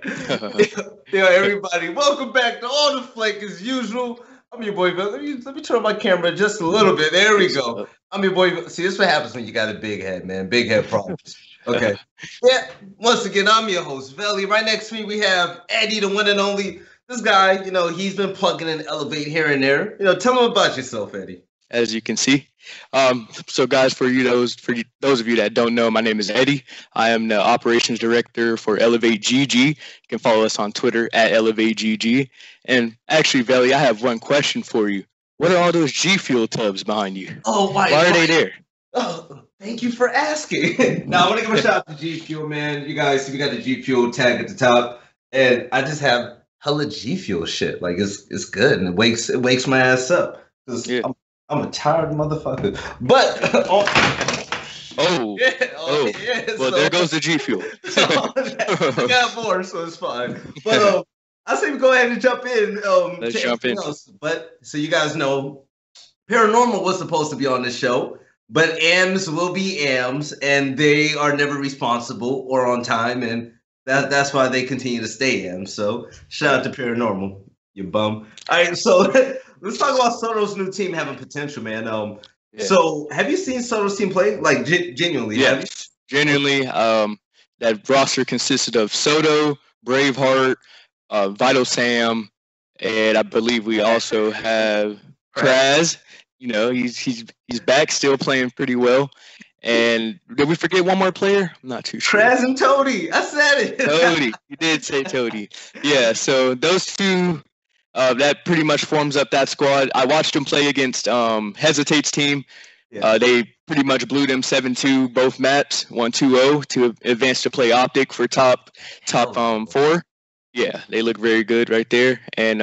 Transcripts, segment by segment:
Yo, everybody, welcome back to All the Flake as usual. I'm your boy, Velly. Let me turn my camera just a little bit. There we go. I'm your boy. See, this is what happens when you got a big head, man. Big head problems. Okay. Yeah. Once again, I'm your host, Velly. Right next to me, we have Eddie, the one and only. This guy, he's been plugging and elevate here and there. Tell him about yourself, Eddie. As you can see. So, guys, those of you that don't know, my name is Eddie. I am the operations director for Elevate GG. You can follow us on Twitter at Elevate GG. And actually, Velly, I have one question for you. What are all those G Fuel tubs behind you? Oh, why are they there? Oh, thank you for asking. Now, I want to give a shout out to G Fuel, man. You guys see, we got the G Fuel tag at the top, and I just have hella G Fuel shit. Like it's good, and it wakes my ass up. Yeah. I'm a tired motherfucker. But well, there goes the G Fuel. We got more, so it's fine. But I say we go ahead and jump in. Let's jump in. But so you guys know, Paranormal was supposed to be on this show, but AMs will be AMs, and they are never responsible or on time, and that's why they continue to stay AMs. So shout out to Paranormal, you bum. All right, so let's talk about Soto's new team having potential, man. So have you seen Soto's team play? Like genuinely? Yeah, genuinely. That roster consisted of Soto, Braveheart, Vital Sam, and I believe we also have Kraz. He's back, still playing pretty well. And did we forget one more player? I'm not too sure. Kraz and Toady. I said it. Toady. You did say Toady. Yeah, so those two, that pretty much forms up that squad. I watched them play against Hesitate's team. Yeah. They pretty much blew them 7-2 both maps, 1-2-0 to advance to play OpTic for top 4. Yeah, they look very good right there. And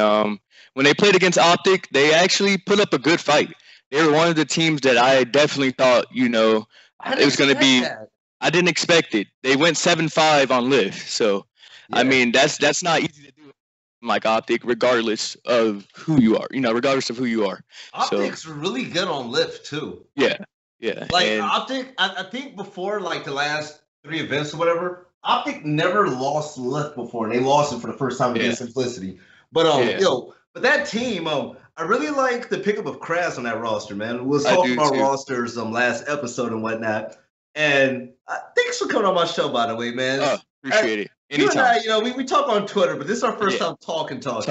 when they played against OpTic, they actually put up a good fight. They were one of the teams that I definitely thought, it was going to be. I didn't expect it. They went 7-5 on lift. So, yeah. I mean, that's not easy to do. Like OpTic, regardless of who you are, regardless of who you are. OpTic's really good on lift too. Yeah. Like OpTic, I think before like the last 3 events or whatever, OpTic never lost lift before, and they lost it for the first time against Simplicity. But but that team, I really like the pickup of Kraz on that roster, man. We was talking about rosters last episode and whatnot. And thanks for coming on my show, by the way, man. Oh, appreciate it. Anytime. You and I, we talk on Twitter, but this is our first time talking. It's a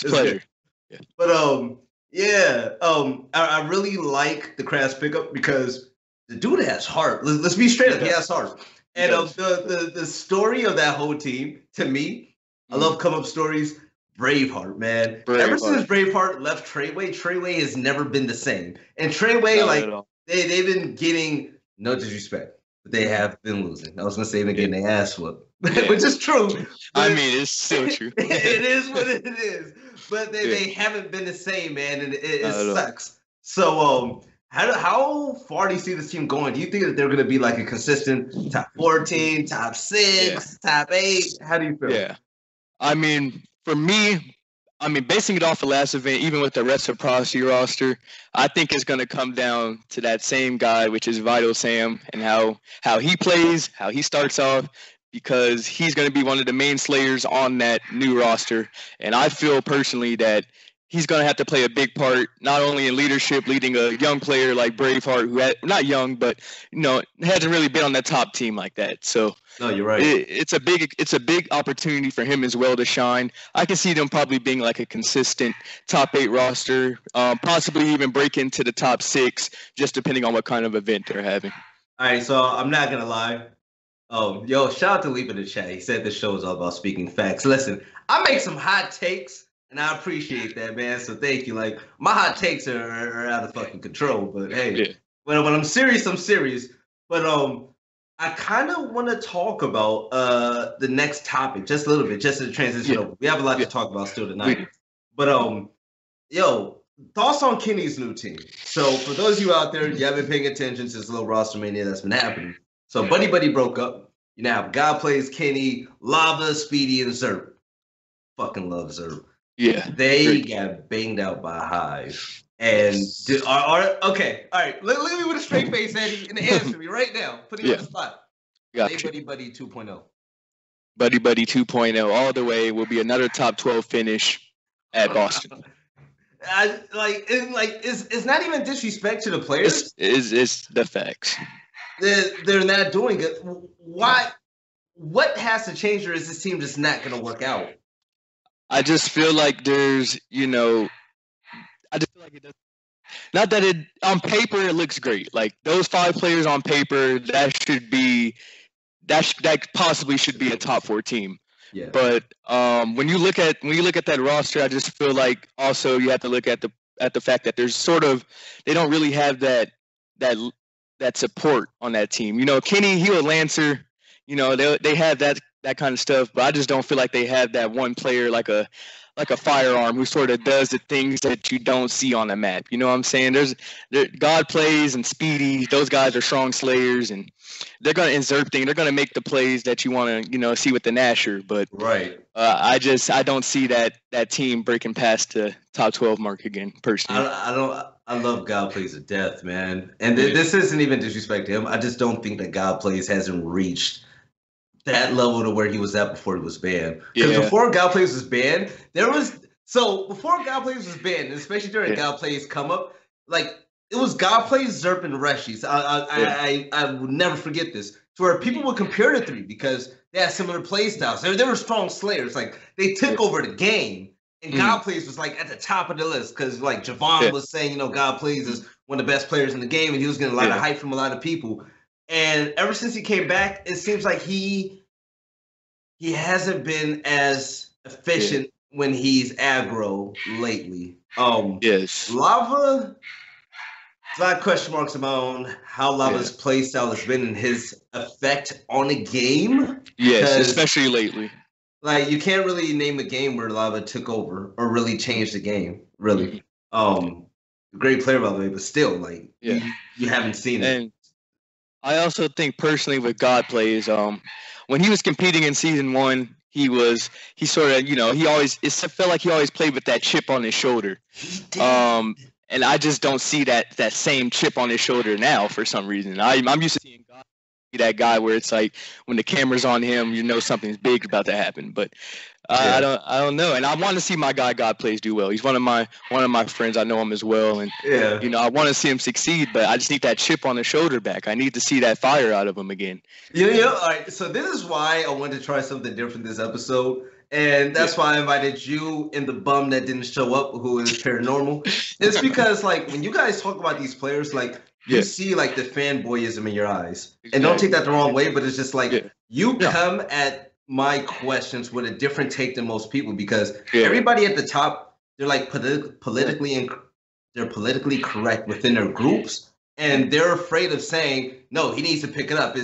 pleasure. Yeah. But I really like the Kraz pickup because the dude has heart. Let's be straight up, he has heart. And the story of that whole team, to me, I love come up stories. Braveheart, man. Ever since Braveheart left Treyway has never been the same. And Treyway, they've been getting, no disrespect, but they have been losing. I was gonna say they've been getting their ass whooped, which is true. I mean, it's still true. It is what it is. But they haven't been the same, man, and it sucks. So how far do you see this team going? Do you think that they're going to be like a consistent top 14, top 6, top 8? How do you feel? Yeah. I mean, for me, basing it off the last event, even with the reciprocity roster, I think it's going to come down to that same guy, which is Vital Sam, and how he plays, how he starts off, because he's going to be one of the main slayers on that new roster. And I feel personally that he's going to have to play a big part, not only in leadership, leading a young player like Braveheart, who not young, but hasn't really been on that top team like that. So no, you're right. It's a big opportunity for him as well to shine. I can see them probably being like a consistent top 8 roster, possibly even break into the top 6, just depending on what kind of event they're having. All right, so I'm not gonna lie. Shout out to Leap in the chat. He said this show is all about speaking facts. Listen, I make some hot takes, and I appreciate that, man. So thank you. Like, my hot takes are out of fucking control. But hey, when I'm serious, I'm serious. But I kind of want to talk about the next topic just a little bit, just to transition over. We have a lot to talk about still tonight. But thoughts on Kenny's new team. So for those of you out there, you haven't been paying attention to this little roster mania that's been happening. So Buddy Buddy broke up. You now have God Plays Kenny, Lava, Speedy, and Zerb. Fucking love Zerb. Yeah. They got banged out by Hive. And okay, all right. Look at me with a straight face, Eddie, and answer me right now. Put me on the spot. Got Buddy Buddy 2.0. Buddy Buddy 2.0 all the way. Will be another top 12 finish at Boston. It's not even disrespect to the players. It's the facts. They're not doing it. Why? What has to change, or is this team just not going to work out? I just feel like there's, I just feel like it doesn't. Not that it on paper it looks great. Like those 5 players on paper, that possibly should be a top 4 team. Yeah. But when you look at that roster, I just feel like also you have to look at the fact that there's they don't really have that support on that team. Kenny, he was Lancer. They have that kind of stuff, but I just don't feel like they have that one player like a firearm who sort of does the things that you don't see on the map. You know what I'm saying? God plays and Speedy. Those guys are strong slayers, and they're going to insert things. They're going to make the plays that you want to, see with the Nasher. But right, I don't see that team breaking past the top 12 mark again. Personally, I love God Plays to death, man. And this isn't even disrespect to him. I just don't think that God Plays hasn't reached that level to where he was at before he was banned. Because before God Plays was banned, before God Plays was banned, especially during God Plays come up, like it was God Plays, Zerp, and Reshies. I would never forget this. To where people would compare the 3 because they had similar play styles. They were strong slayers. Like they took over the game. And God Plays was like at the top of the list because like Javon was saying, God Plays is one of the best players in the game, and he was getting a lot of hype from a lot of people. And ever since he came back, it seems like he hasn't been as efficient when he's aggro lately. Yes. Lava, a lot of question marks about how Lava's play style has been and his effect on the game. Yes, especially lately. Like you can't really name a game where Lava took over or really changed the game. Really, great player by the way, but still, like you haven't seen it. And I also think personally with God Plays, when he was competing in season 1, he sort of, it felt like he always played with that chip on his shoulder. And I just don't see that same chip on his shoulder now for some reason. I'm used to seeing God be that guy where it's like when the camera's on him, something's big about to happen. But I don't know. And I want to see my guy God Plays do well. He's one of my friends. I know him as well. And I want to see him succeed, but I just need that chip on the shoulder back. I need to see that fire out of him again. All right. So this is why I wanted to try something different this episode. And that's why I invited you and the bum that didn't show up, who is paranormal. It's because like when you guys talk about these players, like you see like the fanboyism in your eyes. And don't take that the wrong way, but it's just like you come at my questions with a different take than most people because everybody at the top, they're like politically correct within their groups, and they're afraid of saying no. He needs to pick it up. He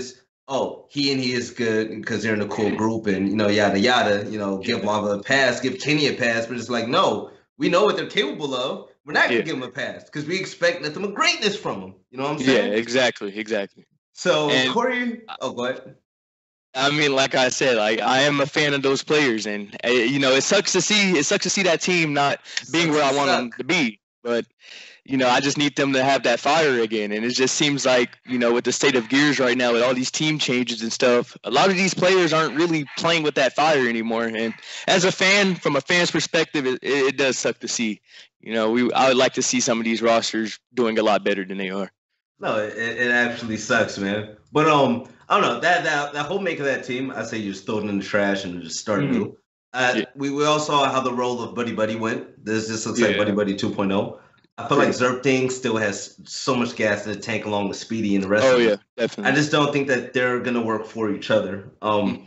is good because they're in a cool group and yada yada. Give Lava a pass, give Kenny a pass, but it's like no, we know what they're capable of. We're not gonna give them a pass because we expect nothing but greatness from them. You know what I'm saying? Yeah, exactly. So Corey, go ahead. I mean, like I said, I am a fan of those players, and it sucks to see that team not being where I want them to be. But I just need them to have that fire again. And it just seems like with the state of Gears right now, with all these team changes and stuff, a lot of these players aren't really playing with that fire anymore. And as a fan, from a fan's perspective, it does suck to see. I would like to see some of these rosters doing a lot better than they are. No, it actually sucks, man. But I don't know that whole make of that team. I say you just throw it in the trash and just start new. We all saw how the role of Buddy Buddy went. This just looks like Buddy Buddy 2.0. I feel like Zerp Thing still has so much gas in the tank along with Speedy and the rest of them. Oh, yeah, definitely. I just don't think that they're going to work for each other. I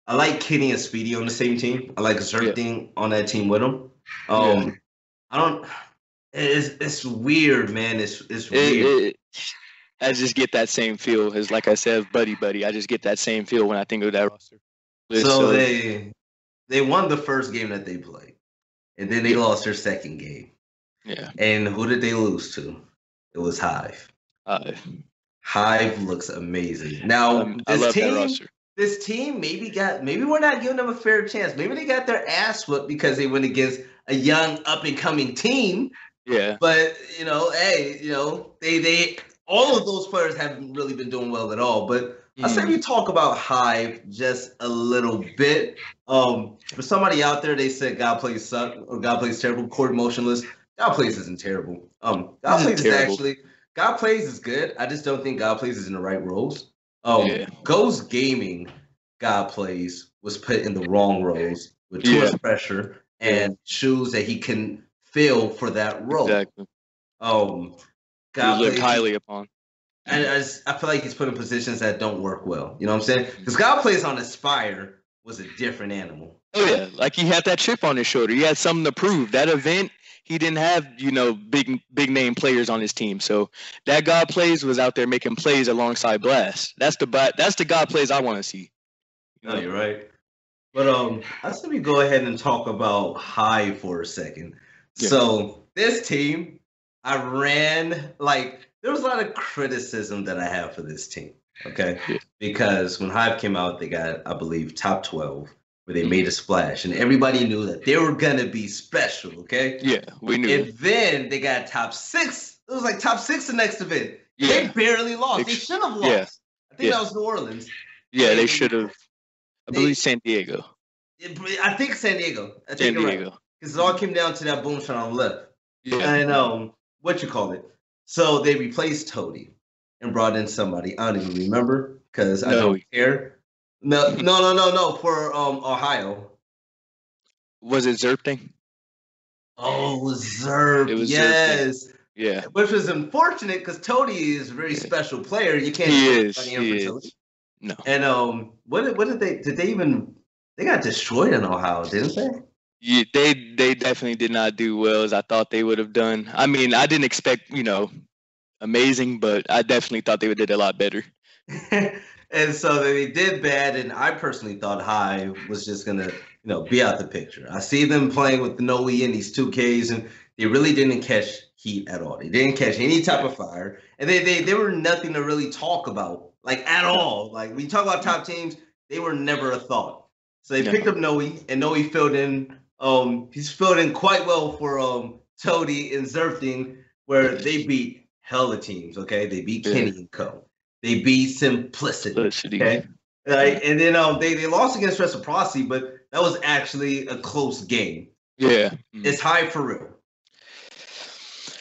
like Kenny and Speedy on the same team. I like Zerp Thing on that team with them. I don't... It's weird, man. It's weird. I just get that same feel as, like I said, Buddy Buddy. I just get that same feel when I think of that roster. So they won the first game that they played, and then they lost their second game. Yeah. And who did they lose to? It was Hive. Hive looks amazing. Now this team maybe we're not giving them a fair chance. Maybe they got their ass whooped because they went against a young up and coming team. Yeah. But they all of those players haven't really been doing well at all. But I say we talk about Hive just a little bit. For somebody out there, they said God plays suck or God plays terrible. Court motionless. God plays isn't terrible. God plays is actually God plays is good. I just don't think God plays is in the right roles. Ghost Gaming God plays was put in the wrong roles with too much pressure and shoes that he can fill for that role. Exactly. God he looked highly upon. And I feel like he's put in positions that don't work well. You know what I'm saying? Because God plays on Aspire was a different animal. Oh yeah, like he had that chip on his shoulder. He had something to prove. That event, he didn't have big name players on his team. So that God plays was out there making plays alongside Blast. That's the God plays I want to see. No, you're right. But I say we go ahead and talk about Hive for a second. Yeah. So this team, I ran there was a lot of criticism that I have for this team. Okay, because when Hive came out, they got, I believe, top 12, where they made a splash, and everybody knew that they were gonna be special. Okay, yeah, we knew. And then they got top 6. It was like top 6 the next event. Yeah. They barely lost. They should have lost. Yeah. I think that was New Orleans. Yeah, they should have. I believe San Diego. I think San Diego. San Diego. Because it all came down to that boom shot on the left. Yeah. And what you call it? So they replaced Toady and brought in somebody. I don't even remember because I don't care. No. For Ohio. Was it Zerpting? Oh, Zerp. It was yes. Zerpting. Yeah. Which was unfortunate because Toady is a very special player. You can't put anybody in for Toady. No. And what did they even? They got destroyed in Ohio, didn't they? Yeah, they definitely did not do well as I thought they would have done. I mean, I didn't expect, amazing, but I definitely thought they would did a lot better. And so they did bad, and I personally thought Hive was just gonna, be out the picture. I see them playing with the Noe in these 2Ks, and they really didn't catch heat at all. They didn't catch any type of fire, and they were nothing to really talk about, at all. Like when you talk about top teams, they were never a thought. So they picked up Noe, and Noe filled in. He's filled in quite well for Toady and Zerfting, where they beat hella teams. Okay, they beat Kenny and Co. They beat Simplicity. Okay, right, and then they lost against Reciprocity, but that was actually a close game. Yeah, it's Hive for real.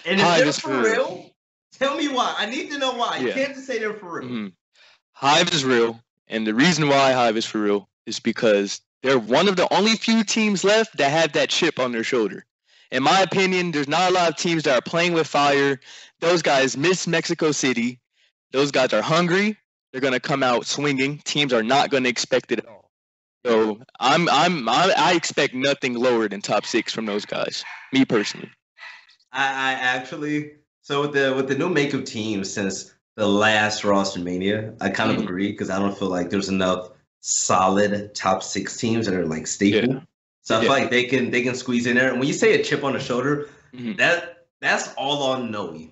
And if they're for real, tell me why. I need to know why. You can't just say they're for real. Mm-hmm. Hive is real, and the reason why Hive is for real is because they're one of the only few teams left that have that chip on their shoulder. In my opinion, there's not a lot of teams that are playing with fire. Those guys miss Mexico City. Those guys are hungry. They're gonna come out swinging. Teams are not gonna expect it at all. So I expect nothing lower than top 6 from those guys. Me personally. I actually with the new makeup team since the last roster mania, I kind of agree because I don't feel like there's enough solid top 6 teams that are staple. Yeah. So I feel like they can squeeze in there. And when you say a chip on the shoulder, that's all on Noe.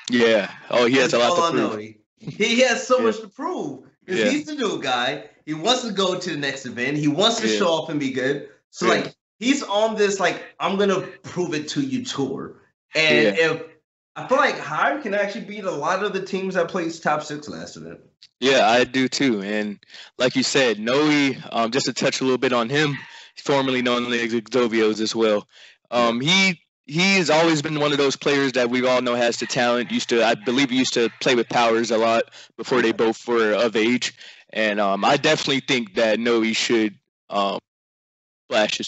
Yeah. Oh, he has a lot to prove. Noe. He has so much to prove. Because he's the new guy. He wants to go to the next event. He wants to show off and be good. So he's on this I'm gonna prove it to you tour. And if I feel like Hive can actually beat a lot of the teams that placed top 6 last event. Yeah, I do too. And like you said, Noe, just to touch a little bit on him, formerly known as Exovios as well. He has always been one of those players that we all know has the talent. I believe he used to play with Powers a lot before they both were of age. And I definitely think that Noe should flash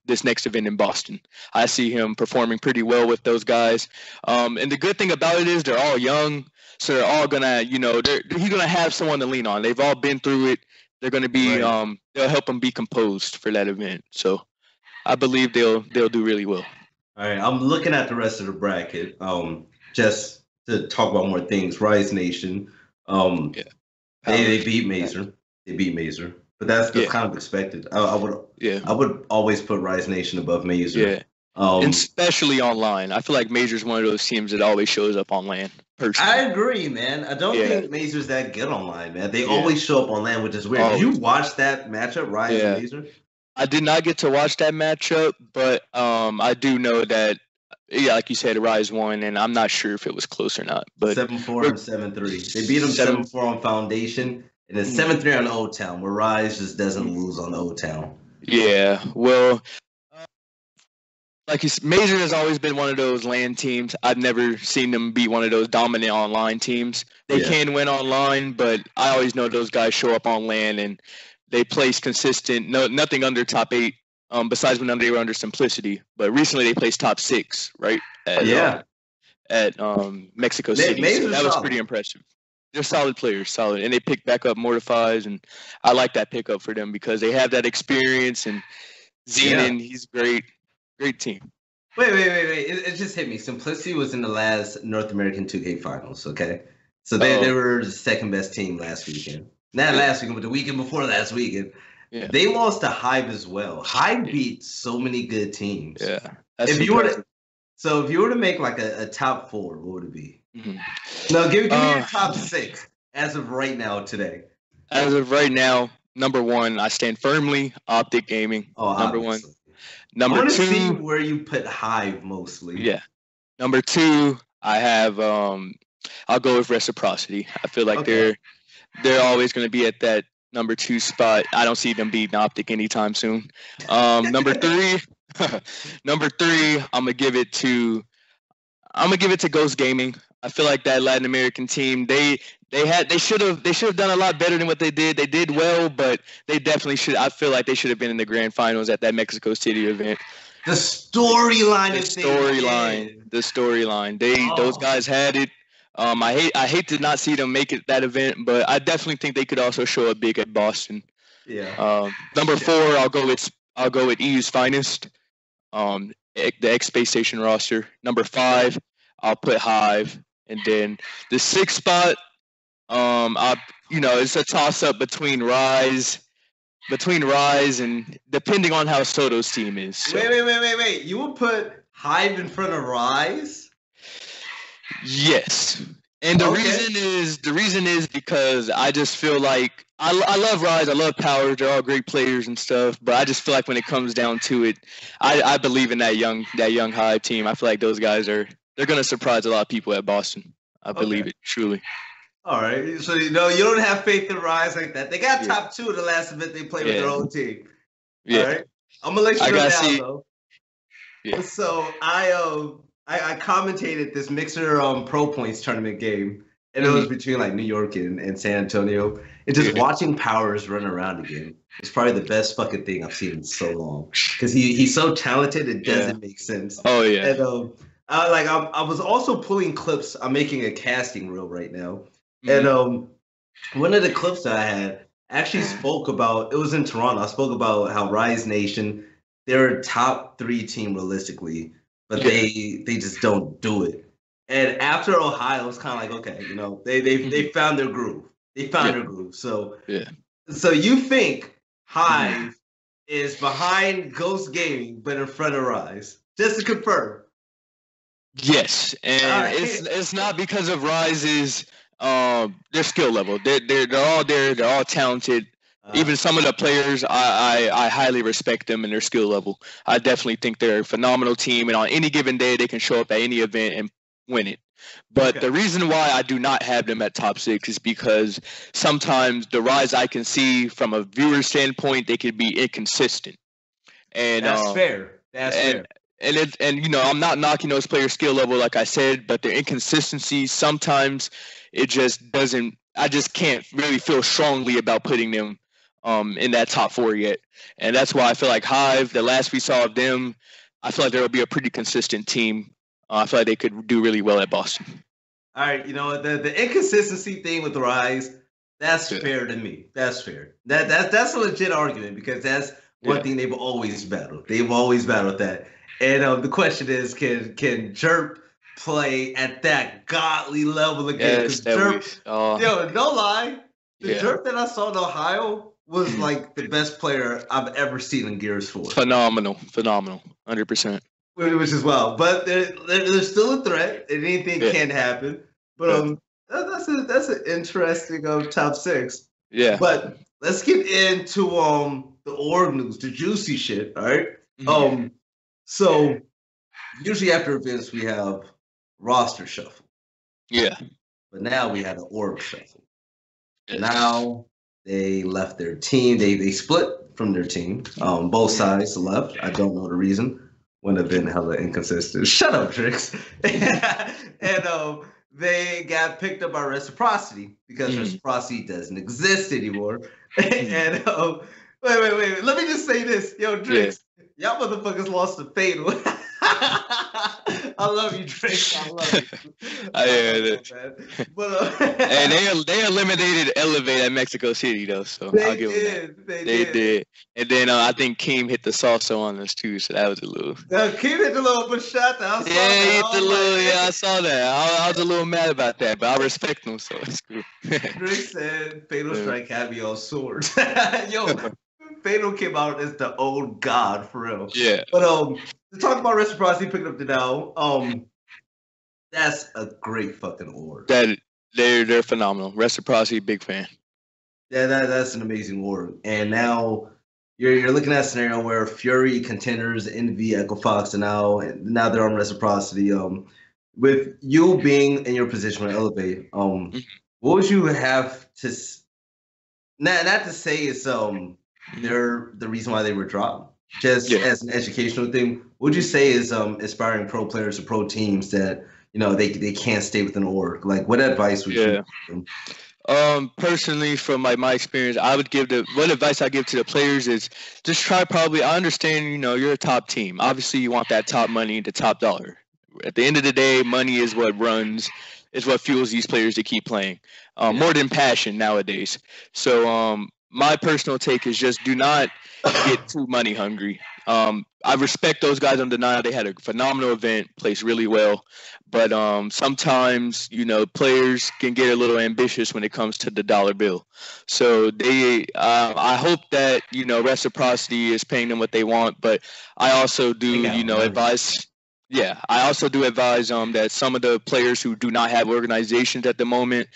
this next event in Boston. I see him performing pretty well with those guys. And the good thing about it is they're all young. So they're all gonna, he's gonna have someone to lean on. They've all been through it. They're gonna be, they'll help him be composed for that event. So I believe they'll do really well. All right, I'm looking at the rest of the bracket. Just to talk about more things. Rise Nation. They beat Mazer. They beat Mazer, but that's kind of expected. I would always put Rise Nation above Mazer. Yeah. Especially online. I feel like Mazer's one of those teams that always shows up on LAN. Personally. I agree, man. I don't think Mazer's that good online, man. They always show up on LAN, which is weird. Did you watch that matchup, Rise and Mazer? I did not get to watch that matchup, but I do know that, like you said, Rise won, and I'm not sure if it was close or not. But 7-4 and 7-3. They beat them 7-4 on Foundation, and then 7-3 on Old Town, where Rise just doesn't lose on Old Town. Yeah, well, like Major has always been one of those LAN teams. I've never seen them be one of those dominant online teams. They can win online, but I always know those guys show up on LAN and they place consistent. Nothing under top 8. Besides when they were under Simplicity, but recently they placed top 6, right? At Mexico City. So that was pretty impressive. They're solid players, and they picked back up Mortifies, and I like that pickup for them because they have that experience. And Zenon, he's great team. Wait! It just hit me. Simplicity was in the last North American 2K Finals. Okay, so they were the second best team last weekend. Not last weekend, but the weekend before last weekend. Yeah. They lost to Hive as well. Hive beat so many good teams. Yeah. If you were to make like a top 4, what would it be? No, give me your top 6 as of right now today. As of right now, number 1, I stand firmly. OpTic Gaming. Number 1. Number 2. I want to see where you put Hive mostly. Yeah. Number 2, I have. I'll go with Reciprocity. I feel like they're always going to be at that number 2 spot. I don't see them beating OpTic anytime soon. Number 3, I'm gonna give it to Ghost Gaming. I feel like that Latin American team, they should have done a lot better than what they did. They did well, but they definitely should. I feel like they should have been in the grand finals at that Mexico City event. The storyline. Those guys had it. I hate to not see them make it that event, but I definitely think they could also show up big at Boston. Yeah. Number 4, I'll go with EU's finest. The X Space Station roster. Number 5, I'll put Hive, and then the 6th spot, it's a toss up between Rise and depending on how Soto's team is. So. Wait! You will put Hive in front of Rise? Yes, and the reason is because I just feel like I love Rise, I love Power, they're all great players and stuff, but I just feel like when it comes down to it, I believe in that young Hive team. I feel like those guys they're gonna surprise a lot of people at Boston. I believe it truly. All right, so you don't have faith in Rise like that. They got top 2 in the last event they played with their own team. Yeah, all right, I'm gonna let you know now though. Yeah. So I commentated this Mixer Pro Points tournament game, and it was between like New York and San Antonio. And just watching Powers run around again is probably the best fucking thing I've seen in so long. Because he's so talented, it doesn't make sense. Oh yeah. And I was also pulling clips. I'm making a casting reel right now, and one of the clips that I had actually spoke about. It was in Toronto. I spoke about how Rise Nation, they're a top 3 team realistically. But they just don't do it. And after Ohio, it's kind of like, okay, they found their groove. They found their groove. So So you think Hive is behind Ghost Gaming, but in front of Rise? Just to confirm. Yes, and it's not because of Rise's their skill level. They're all there. They're all talented. Even some of the players, I highly respect them and their skill level. I definitely think they're a phenomenal team, and on any given day, they can show up at any event and win it. But the reason why I do not have them at top 6 is because sometimes the Rise I can see from a viewer standpoint, they could be inconsistent. And that's fair. That's fair. And I'm not knocking those players' skill level, like I said, but their inconsistency sometimes it just doesn't. I just can't really feel strongly about putting them in that top 4 yet. And that's why I feel like Hive, the last we saw of them, I feel like there will be a pretty consistent team. I feel like they could do really well at Boston. All right, the inconsistency thing with Rise, that's fair to me. That's fair. That's a legit argument because that's one thing they've always battled. They've always battled that. And the question is, can Jerp play at that godly level again? Yes, Jerp, no lie, the Jerp that I saw in Ohio was like the best player I've ever seen in Gears 4. Phenomenal, 100%. Which is wild, but there's still a threat, and anything can happen. But that's an interesting top 6. Yeah. But let's get into the org news, the juicy shit. All right. So usually after events we have roster shuffle. Yeah. But now we had an org shuffle. Yes. Now they left their team. They split from their team. Both sides left. I don't know the reason. Would have been hella inconsistent. Shut up, Tricks. And they got picked up by Reciprocity because Reciprocity doesn't exist anymore. And wait. Let me just say this, yo, Tricks. Y'all motherfuckers lost to Fatal. I love you, Drake. I love you. I heard it. But and they eliminated Elevate at Mexico City though, so I'll give them that. They did. And then I think Keem hit the salsa on us too, so that was a little. Keem hit the little bachata. He hit the little. Yeah, I saw that. I was a little mad about that, but I respect him, so it's cool. Drake said, "Fatal Strike had me on swords." Yo. Fatal came out as the old god for real. Yeah. But to talk about Reciprocity picking up the Dow, that's a great fucking award. They're phenomenal. Reciprocity, big fan. Yeah, that's an amazing award. And now you're looking at a scenario where Fury, Contenders, Envy, Echo Fox, and now they're on Reciprocity. With you being in your position with Elevate, what would you have to not to say it's they're the reason why they were dropped. Just as an educational thing, would you say is inspiring pro players or pro teams that they can't stay within an org? Like, what advice would you give them? Personally, from my experience, I would give what advice I give to the players is just try. Probably, I understand you're a top team. Obviously, you want that top money, the top dollar. At the end of the day, money is what fuels these players to keep playing. More than passion nowadays. So my personal take is just do not get too money hungry. I respect those guys on Denial. They had a phenomenal event, placed really well. But sometimes, players can get a little ambitious when it comes to the dollar bill. So I hope that, Reciprocity is paying them what they want. But I also do, advise. Yeah, I also do advise that some of the players who do not have organizations at the moment,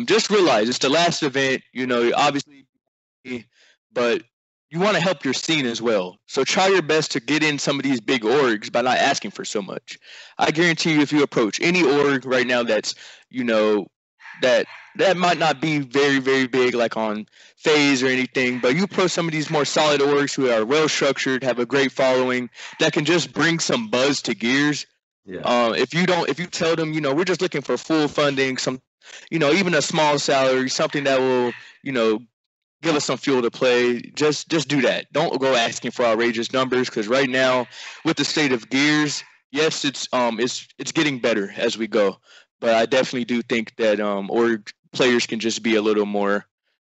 just realize it's the last event, obviously, but you want to help your scene as well. So try your best to get in some of these big orgs by not asking for so much. I guarantee you if you approach any org right now that's, that might not be very, very big like on FaZe or anything, but you approach some of these more solid orgs who are well structured, have a great following, that can just bring some buzz to Gears. Yeah. If you tell them, we're just looking for full funding, some, even a small salary, something that will, give us some fuel to play. Just do that. Don't go asking for outrageous numbers, because right now, with the state of Gears, yes, it's getting better as we go. But I definitely do think that org players can just be a little more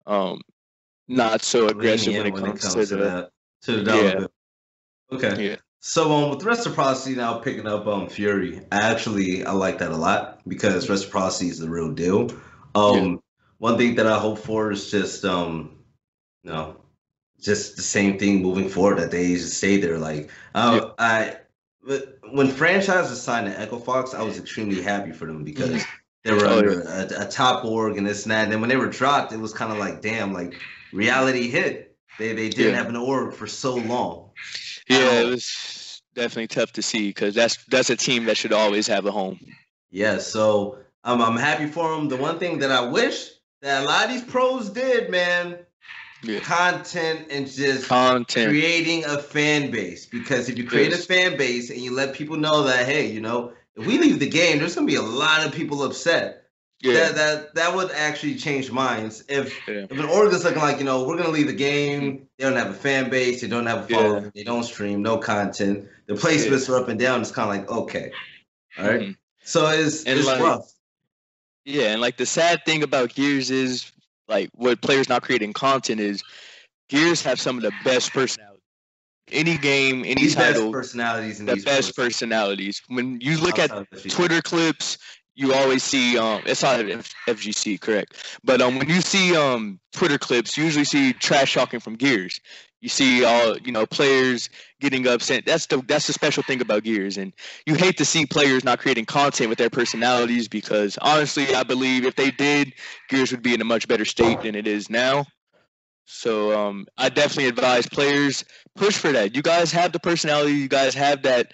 not so aggressive when it comes to the dollar bill. Okay. Yeah. So with Reciprocity now picking up Fury, I like that a lot because Reciprocity is the real deal. One thing that I hope for is just just the same thing moving forward, that they just stay there. Like when franchises signed to Echo Fox, I was extremely happy for them because they were under a top org and this and that. And then when they were dropped, it was kind of like, damn, like reality hit. They didn't have an org for so long. Yeah, it was definitely tough to see because that's a team that should always have a home. Yeah, so I'm happy for them. The one thing that I wish that a lot of these pros did, man, content and just creating a fan base. Because if you create a fan base and you let people know that, hey, if we leave the game, there's gonna be a lot of people upset. Yeah. That would actually change minds. If an org is looking like, we're gonna leave the game, they don't have a fan base, they don't have a following, they don't stream, no content, the placements are up and down, it's kind of like, okay. All right. Mm-hmm. So it's rough. Yeah, and like the sad thing about Gears is like what players not creating content is Gears have some of the best personalities. Any game, any title, the best personalities. When you look at Twitter clips, you always see it's not FGC, correct? But when you see Twitter clips, you usually see trash talking from Gears. You see all players getting upset. That's the special thing about Gears, and you hate to see players not creating content with their personalities because honestly, I believe if they did, Gears would be in a much better state than it is now. So I definitely advise players push for that. You guys have the personality. You guys have that.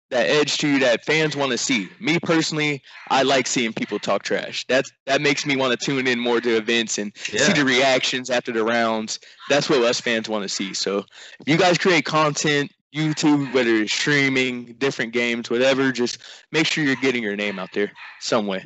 that edge to you that fans want to see. Me personally, I like seeing people talk trash. That makes me want to tune in more to events and see the reactions after the rounds. That's what us fans want to see. So if you guys create content, YouTube, whether it's streaming, different games, whatever, just make sure you're getting your name out there some way.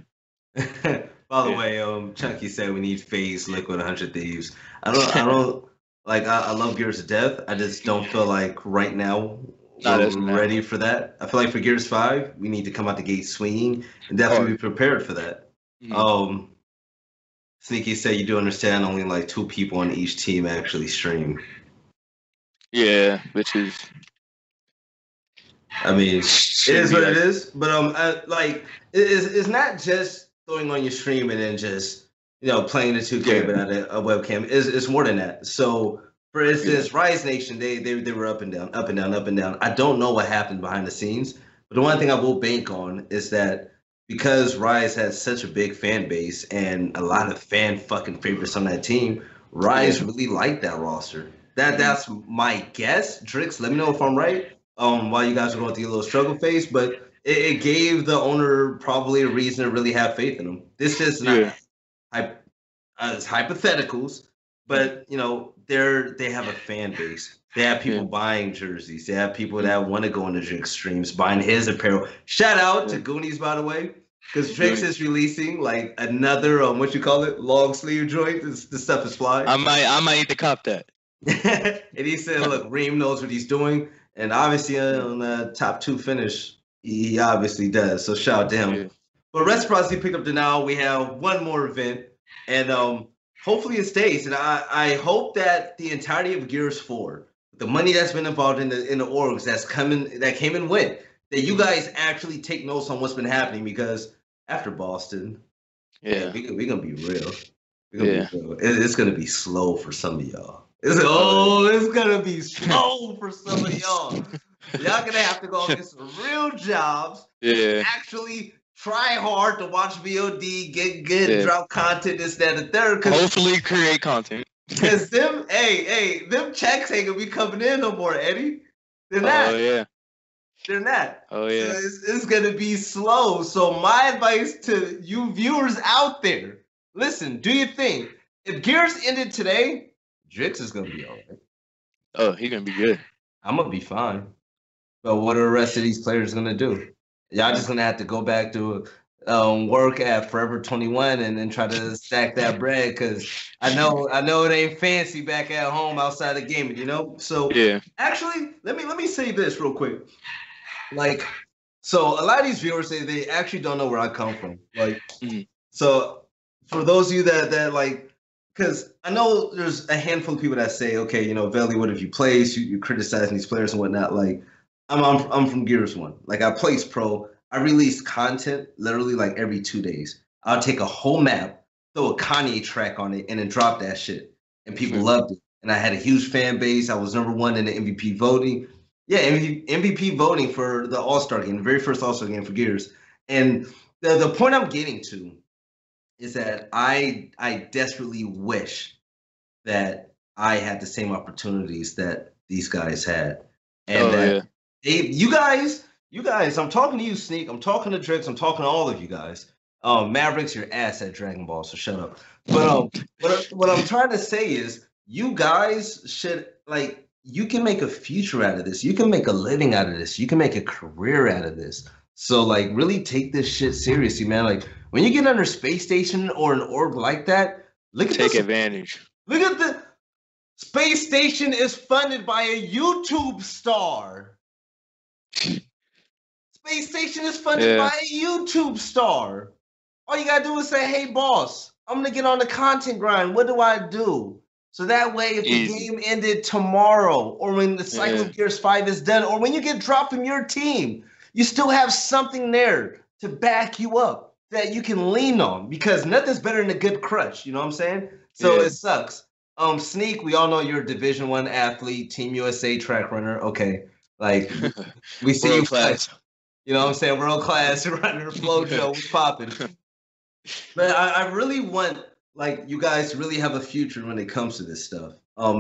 By the way, Chunky said we need Phase Liquid 100 Thieves. I don't like. I love Gears to death. I just don't feel like right now we're ready for that. I feel like for Gears 5, we need to come out the gate swinging and definitely be prepared for that. Mm-hmm. Sneaky said you do understand only like 2 people on each team actually stream. Yeah, which is. I mean, it is what it is. But it's not just throwing on your stream and then just playing the 2K without a webcam. It's more than that. So. For instance, Rise Nation, they were up and down, up and down, up and down. I don't know what happened behind the scenes, but the one thing I will bank on is that because Rise has such a big fan base and a lot of fan fucking favorites on that team, Rise really liked that roster. That's my guess. Drix, let me know if I'm right. While you guys are going through a little struggle phase, but it gave the owner probably a reason to really have faith in them. This is not hypotheticals. But they have a fan base. They have people buying jerseys. They have people that want to go into Drix streams, buying his apparel. Shout out to Goonies, by the way, because Drix is releasing like another long sleeve joint. This stuff is fly. I might need to cop that. And he said, "Look, Reem knows what he's doing, and obviously on the top 2 finish, he obviously does. So shout out to him." But Reciprocity picked up the now. We have one more event, and hopefully it stays, and I hope that the entirety of Gears 4, the money that's been involved in the orgs that came and went, that you guys actually take notes on what's been happening, because after Boston, we're gonna be real. Be real. It's gonna be slow for some of y'all. It's gonna be slow for some of y'all. Y'all gonna have to go get some real jobs. Actually. Try hard to watch VOD, get good, drop content, this, that, and the third. Hopefully create content. Because them checks ain't gonna be coming in no more, Eddie. They're not. Oh, yeah. They're not. Oh, yeah. So it's gonna be slow. So my advice to you viewers out there, listen, do your thing. If Gears ended today, Drix is gonna be all right. Oh, he's gonna be good. I'm gonna be fine. But what are the rest of these players gonna do? Y'all just gonna have to go back to work at Forever 21 and then try to stack that bread, because I know it ain't fancy back at home outside of gaming, So actually, let me say this real quick. Like, so a lot of these viewers say they actually don't know where I come from. Like, so for those of you that like, because I know there's a handful of people that say, okay, Velly, what have you placed? You criticizing these players and whatnot, like. I'm from Gears 1. Like, I place pro. I release content literally like every 2 days. I'll take a whole map, throw a Kanye track on it, and then drop that shit. And people loved it. And I had a huge fan base. I was #1 in the MVP voting. Yeah, MVP voting for the All-Star game, the very first All-Star game for Gears. And the point I'm getting to is that I desperately wish that I had the same opportunities that these guys had. And you guys, I'm talking to you, Sneak. I'm talking to Drix. I'm talking to all of you guys. Mavericks, your ass at Dragon Ball, so shut up. But what I'm trying to say is, you guys should, like, you can make a future out of this. You can make a living out of this. You can make a career out of this. So, like, really take this shit seriously, man. Like, when you get under Space Station or an org like that, take advantage. Look at the Space Station is funded by a YouTube star. Space Station is funded by a YouTube star. All you gotta do is say, "Hey, boss, I'm gonna get on the content grind. What do I do?" So that way, if the game ended tomorrow, or when the cycle of Gears 5 is done, or when you get dropped from your team, you still have something there to back you up that you can lean on, because nothing's better than a good crutch. You know what I'm saying? So it sucks. Sneak, we all know you're a Division I athlete, Team USA track runner. Okay. Like, we see you class. You know what I'm saying? World class runner, Flojo, we popping. But I really want, like, you guys to really have a future when it comes to this stuff.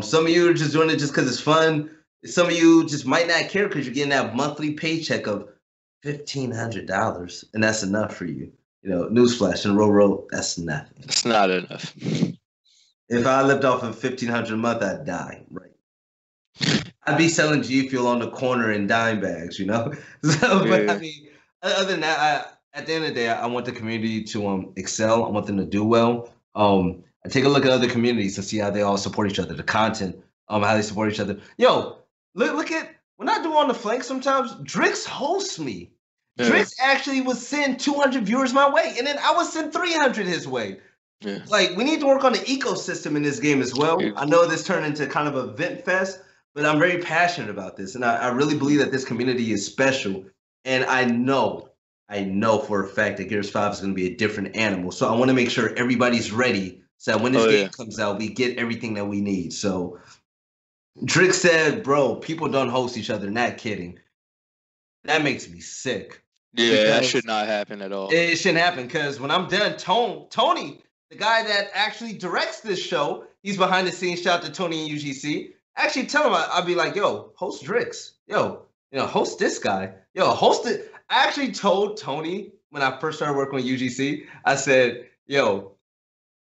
Some of you are just doing it just because it's fun. Some of you just might not care because you're getting that monthly paycheck of $1,500, and that's enough for you. Newsflash in Roro, that's nothing. It's not enough. If I lived off of $1,500 a month, I'd die. Right. I'd be selling G Fuel on the corner in dime bags, So, but I mean, other than that, at the end of the day, I want the community to excel. I want them to do well. I take a look at other communities and see how they all support each other, the content, how they support each other. Yo, look at when I do on the flank sometimes, Drix hosts me. Yeah. Drix actually would send 200 viewers my way, and then I would send 300 his way. Yeah. Like, we need to work on the ecosystem in this game as well. Yeah. I know this turned into kind of a vent fest, but I'm very passionate about this, and I really believe that this community is special. And I know for a fact that Gears 5 is going to be a different animal. So I want to make sure everybody's ready so that when this game comes out, we get everything that we need. So Drix said, bro, people don't host each other. Not kidding. That makes me sick. Yeah, that should not happen at all. It shouldn't happen because when I'm done, Tony, the guy that actually directs this show, he's behind the scenes. Shout out to Tony and UGC. Actually, tell him I'll be like, yo, host Drix. Yo, host this guy. Yo, host it. I actually told Tony when I first started working on UGC, I said, yo,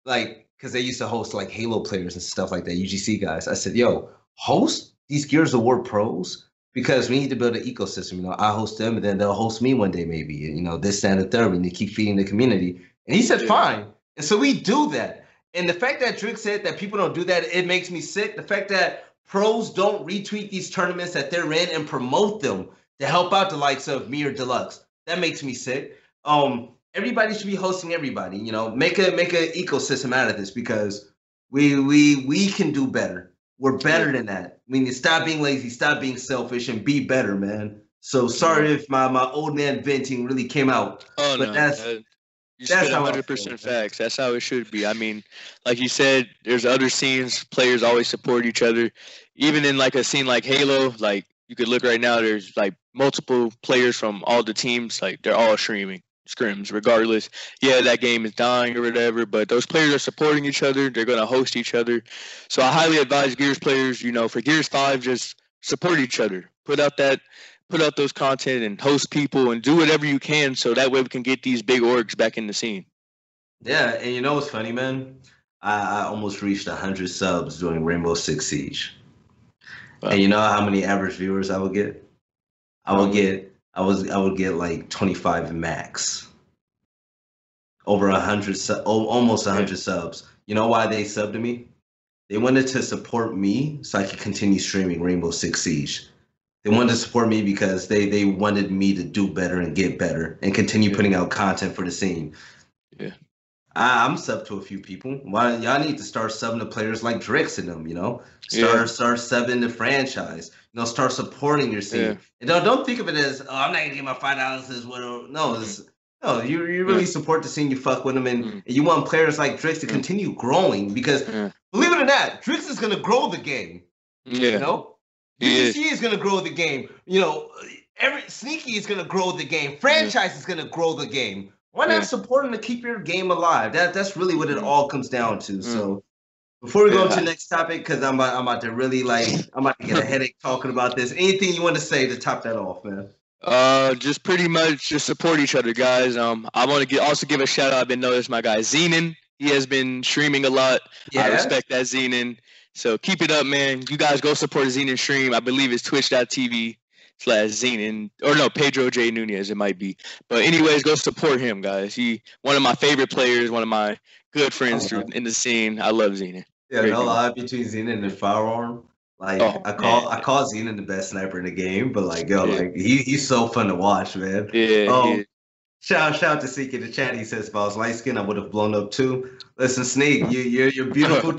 like, because they used to host like Halo players and stuff like that, UGC guys. I said, yo, host these Gears of War pros because we need to build an ecosystem. I host them and then they'll host me one day maybe. This, that, and the third. We need to keep feeding the community. And he said, fine. And so we do that. And the fact that Drix said that people don't do that, it makes me sick. The fact that pros don't retweet these tournaments that they're in and promote them to help out the likes of me or Deluxe. That makes me sick. Everybody should be hosting everybody. Make an ecosystem out of this because we can do better. We're better than that. We need to stop being lazy, stop being selfish, and be better, man. So sorry if my old man venting really came out. Oh, but no. That's 100% facts. That's how it should be. I mean, like you said, there's other scenes. Players always support each other. Even in like a scene like Halo, like you could look right now, there's like multiple players from all the teams. Like they're all streaming scrims regardless. Yeah, that game is dying or whatever, but those players are supporting each other. They're going to host each other. So I highly advise Gears players, for Gears 5, just support each other. Put out those content and host people and do whatever you can so that way we can get these big orgs back in the scene. Yeah, and what's funny, man? I almost reached 100 subs during Rainbow Six Siege. Wow. And you know how many average viewers I would get? I would get like 25 max. Over 100, almost 100 subs. You know why they subbed to me? They wanted to support me so I could continue streaming Rainbow Six Siege. They wanted to support me because they wanted me to do better and get better and continue putting out content for the scene. Yeah. I'm subbed to a few people. Why y'all need to start subbing to players like Drix and them, Start subbing the franchise. Start supporting your scene. Yeah. And don't think of it as, I'm not gonna get my $5 as well. No, you really support the scene, you fuck with them, and you want players like Drix to continue growing because believe it or not, Drix is gonna grow the game. Yeah. UGC is gonna grow the game. Every Sneaky is gonna grow the game. Franchise is gonna grow the game. Why not support them to keep your game alive? That's really what it all comes down to. So before we go to the next topic, because I'm about to really I'm about to get a headache talking about this. Anything you want to say to top that off, man? Just pretty much just support each other, guys. I want to also give a shout out. I've been noticed my guy Zenon. He has been streaming a lot. Yeah. I respect that, Zenon. So keep it up, man. You guys go support Zenon stream. I believe it's twitch.tv/Zenon. Or no, Pedro J. Nunez, it might be. But anyways, go support him, guys. He one of my favorite players, one of my good friends in the scene. I love Zenon. Yeah, no lie between Zenon and Firearm. Like I call Zenon the best sniper in the game, but he's so fun to watch, man. Yeah. Shout out to Seek in the chat. He says if I was light skinned, I would have blown up too. Listen, Sneak, you're beautiful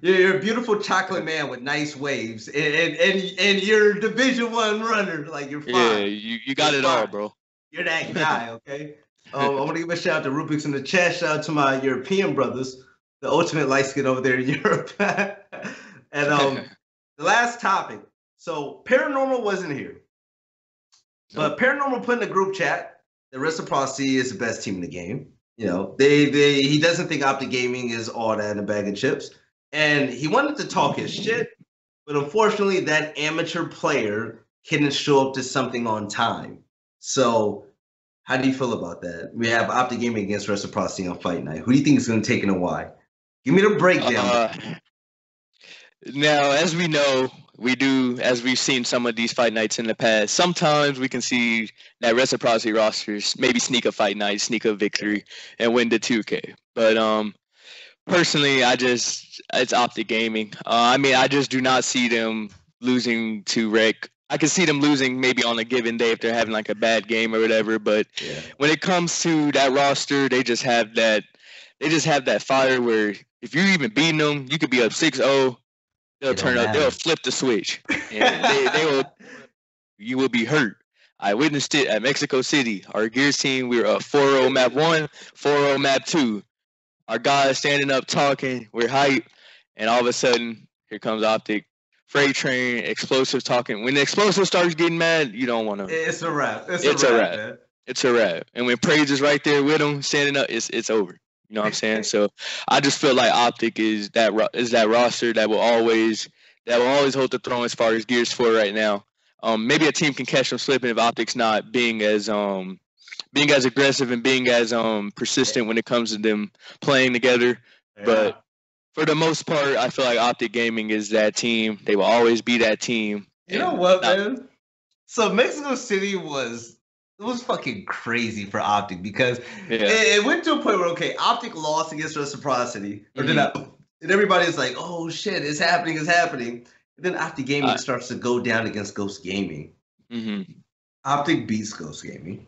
You're a beautiful chocolate man with nice waves, and you're Division I runner. Like you're fine. Yeah, you got it all, bro. You're that guy, okay? I want to give a shout out to Rubik's in the chat. Shout out to my European brothers, the ultimate light skin over there in Europe. And the last topic. So Paranormal wasn't here, but Paranormal put in the group chat that Reciprocity is the best team in the game. He doesn't think OpTic Gaming is all that in a bag of chips. And he wanted to talk his shit, but unfortunately, that amateur player couldn't show up to something on time. So, how do you feel about that? We have OpTic Gaming against Reciprocity on Fight Night. Who do you think is going to take it and why? Give me the breakdown. Now, as we know, as we've seen some of these fight nights in the past, sometimes we can see that Reciprocity rosters maybe sneak a fight night, sneak a victory, and win the 2K. But personally, it's OpTic Gaming. I mean, I just do not see them losing to Rec. I can see them losing maybe on a given day if they're having like a bad game or whatever. But when it comes to that roster, they just have that. They just have that fire where if you're even beating them, you could be up 6-0. They'll turn up. They'll flip the switch, and they will. You will be hurt. I witnessed it at Mexico City. Our Gears team, we were up 4-0 map 1, 4-0 map 2. Our guys standing up talking, we're hype, and all of a sudden, here comes OpTic, freight train, explosive talking. When the explosive starts getting mad, you don't want to. It's a wrap. It's a wrap. Man. It's a wrap. And when Praise is right there with him, standing up, it's over. You know what I'm saying? So I just feel like OpTic is that roster that will always hold the throne as far as Gears 4 right now. Maybe a team can catch them slipping if OpTic's not being as aggressive and being as persistent when it comes to them playing together. Yeah. But for the most part, I feel like OpTic Gaming is that team. They will always be that team. You know what, man? So Mexico City was fucking crazy for OpTic because it went to a point where OpTic lost against Reciprocity, and everybody's like, "Oh shit, it's happening!" And then OpTic Gaming starts to go down against Ghost Gaming. OpTic beats Ghost Gaming,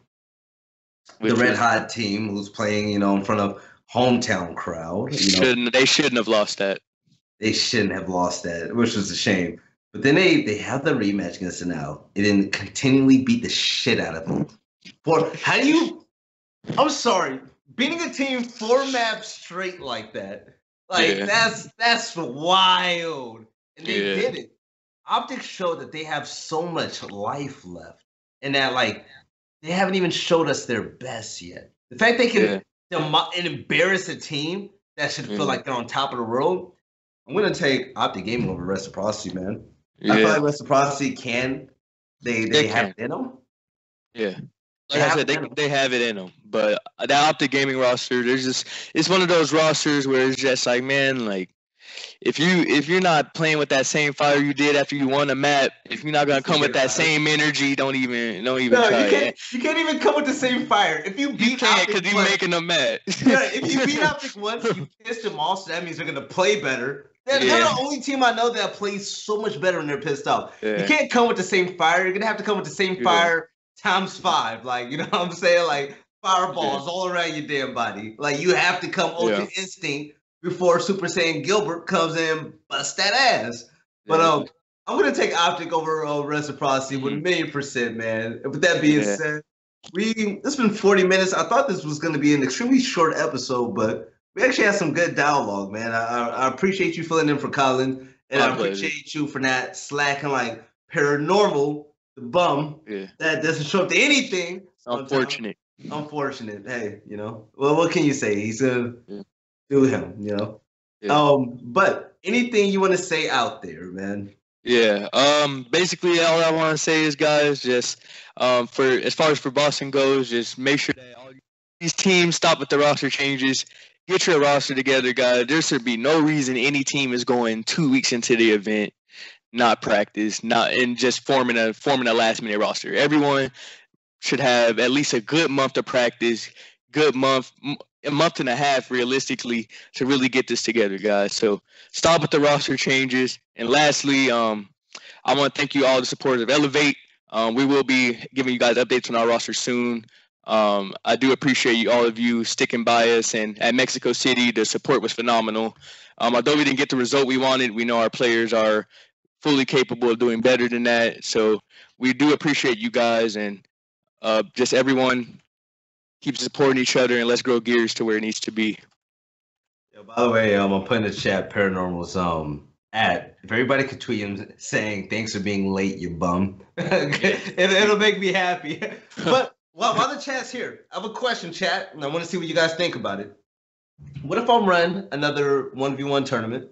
the Red Hot team who's playing, in front of hometown crowd. They shouldn't have lost that. They shouldn't have lost that, which was a shame. But then they have the rematch against Sanal and then continually beat the shit out of them. I'm sorry, beating a team 4 maps straight like that, that's wild. And they did it. OpTic showed that they have so much life left and that they haven't even showed us their best yet. The fact they can embarrass a team that should feel like they're on top of the world, I'm going to take OpTic Gaming over Reciprocity, man. I feel like Reciprocity they have it in them. Yeah. Like I said, they have it in them. But the OpTic Gaming roster, it's one of those rosters where it's just like, man, like, if you're not playing with that same fire you did after you won a map, if you're not gonna come with that same energy, don't even try. You can't even come with the same fire. If you beat OpTic because you're making them mad. If you beat OpTic once, you pissed them off, so that means they're gonna play better. They're the only team I know that plays so much better when they're pissed off. Yeah. You can't come with the same fire. You're gonna have to come with the same fire times 5. Like, you know what I'm saying? Like fireballs all around your damn body. Like you have to come Ultra Instinct before Super Saiyan Gilbert comes in and busts that ass. But I'm gonna take OpTic over Reciprocity with 1,000,000%, man. With that being said, it's been 40 minutes. I thought this was gonna be an extremely short episode, but we actually had some good dialogue, man. I appreciate you filling in for Colin, and I appreciate you for not slacking like Paranormal, the bum that doesn't show up to anything. Unfortunate. Hey, well, what can you say? He's gonna do him, Yeah. But anything you want to say out there, man? Yeah. Basically, all I want to say is, guys, just for as far as for Boston goes, just make sure that all these teams stop with the roster changes. Get your roster together, guys. There should be no reason any team is going 2 weeks into the event, not practice, and just forming a last minute roster. Everyone should have at least a good month of practice, a month and a half realistically to really get this together, guys. So stop with the roster changes. And lastly, I want to thank you all the supporters of Elevate. We will be giving you guys updates on our roster soon. I do appreciate all of you sticking by us, and at Mexico City, the support was phenomenal. Although we didn't get the result we wanted, we know our players are fully capable of doing better than that. So we do appreciate you guys, and just everyone keep supporting each other, and let's grow Gears to where it needs to be. Yeah, by the way, I'm putting in the chat Paranormal's ad. If everybody could tweet him saying thanks for being late, you bum. It'll make me happy. But while the chat's here, I have a question, chat, and I want to see what you guys think about it. What if I'm running another 1v1 tournament?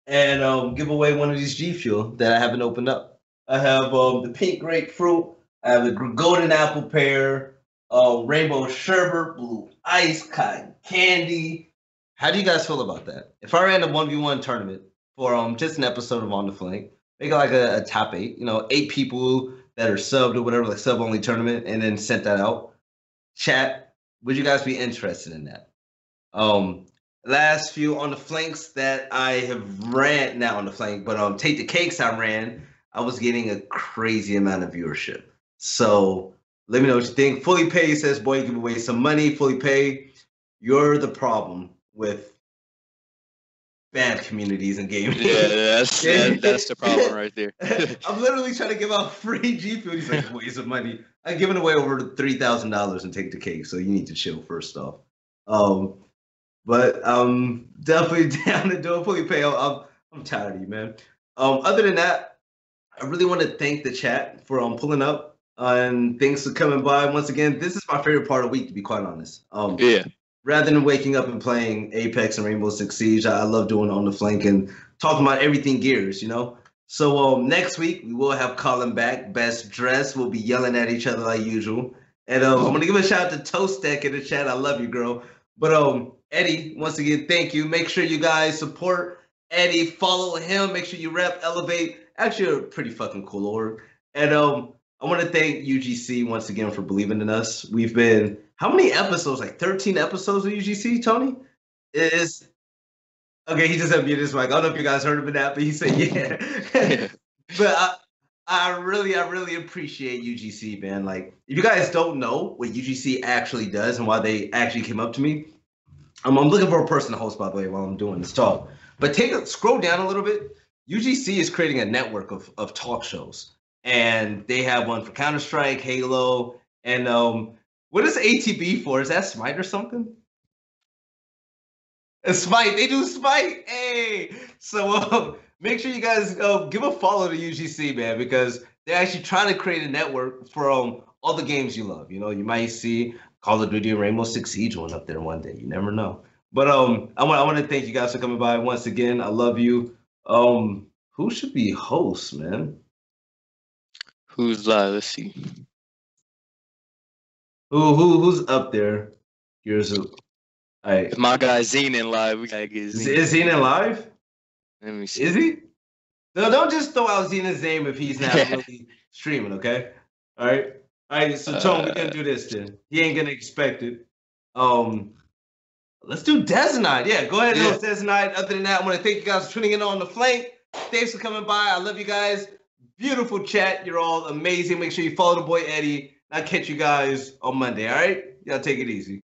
and give away one of these G Fuel that I haven't opened up. I have the pink grapefruit. I have the golden apple pear, rainbow sherbet, blue ice, cotton candy. How do you guys feel about that? If I ran a 1v1 tournament for just an episode of On the Flank, make it like a top 8, 8 people that are subbed or whatever, like sub only tournament, and then sent that out. Chat, would you guys be interested in that? Last few On the Flanks that I have ran, not On the Flank, but Take the Cakes I ran, I was getting a crazy amount of viewership. So let me know what you think. Fully Pay says, boy, give away some money. Fully Pay, you're the problem with bad communities in gaming. Yeah, that's the problem right there. I'm literally trying to give out free G Fuel. He's like, waste of money. I've given away over $3,000 and Take the Cake, so you need to chill first off. But I'm definitely down to do a Fully Pay. I'm tired of you, man. Other than that, I really want to thank the chat for pulling up and thanks for coming by. Once again, this is my favorite part of the week, to be quite honest. Yeah. Rather than waking up and playing Apex and Rainbow Six Siege, I love doing On the Flank and talking about everything Gears, So next week, we will have Colin back. Best dressed. We'll be yelling at each other like usual. And I'm going to give a shout out to Toast Deck in the chat. I love you, girl. But Eddie, once again, thank you. Make sure you guys support Eddie. Follow him. Make sure you rep, elevate. Actually, a pretty fucking cool org. And I want to thank UGC once again for believing in us. We've been, how many episodes? Like 13 episodes of UGC, Tony? Is okay, he just unmuted his mic. I don't know if you guys heard of that, but he said yeah. But I really appreciate UGC, man. Like, if you guys don't know what UGC actually does and why they actually came up to me, I'm looking for a person to host, by the way, while I'm doing this talk. But scroll down a little bit. UGC is creating a network of talk shows. And they have one for Counter-Strike, Halo, and what is ATB for? Is that Smite or something? Smite. They do Smite. Hey. So make sure you guys give a follow to UGC, man, because they're actually trying to create a network for all the games you love. You might see Call of Duty and Rainbow Six Siege one up there one day. You never know. But I want to thank you guys for coming by once again. I love you. Who should be host, man? Who's live? Let's see. Who's up there? Here's all right. My guy Xenon live. We gotta get Xenon. Is Xenon live? Let me see. Is he? No, don't just throw out Xenon's name if he's not really streaming, okay? All right. So Tone, we're gonna do this then. He ain't gonna expect it. Let's do Desnite. Yeah, go ahead and host Desnite. Other than that, I want to thank you guys for tuning in on the flank. Thanks for coming by. I love you guys. Beautiful chat. You're all amazing. Make sure you follow the boy Eddie. I'll catch you guys on Monday. All right? Y'all take it easy.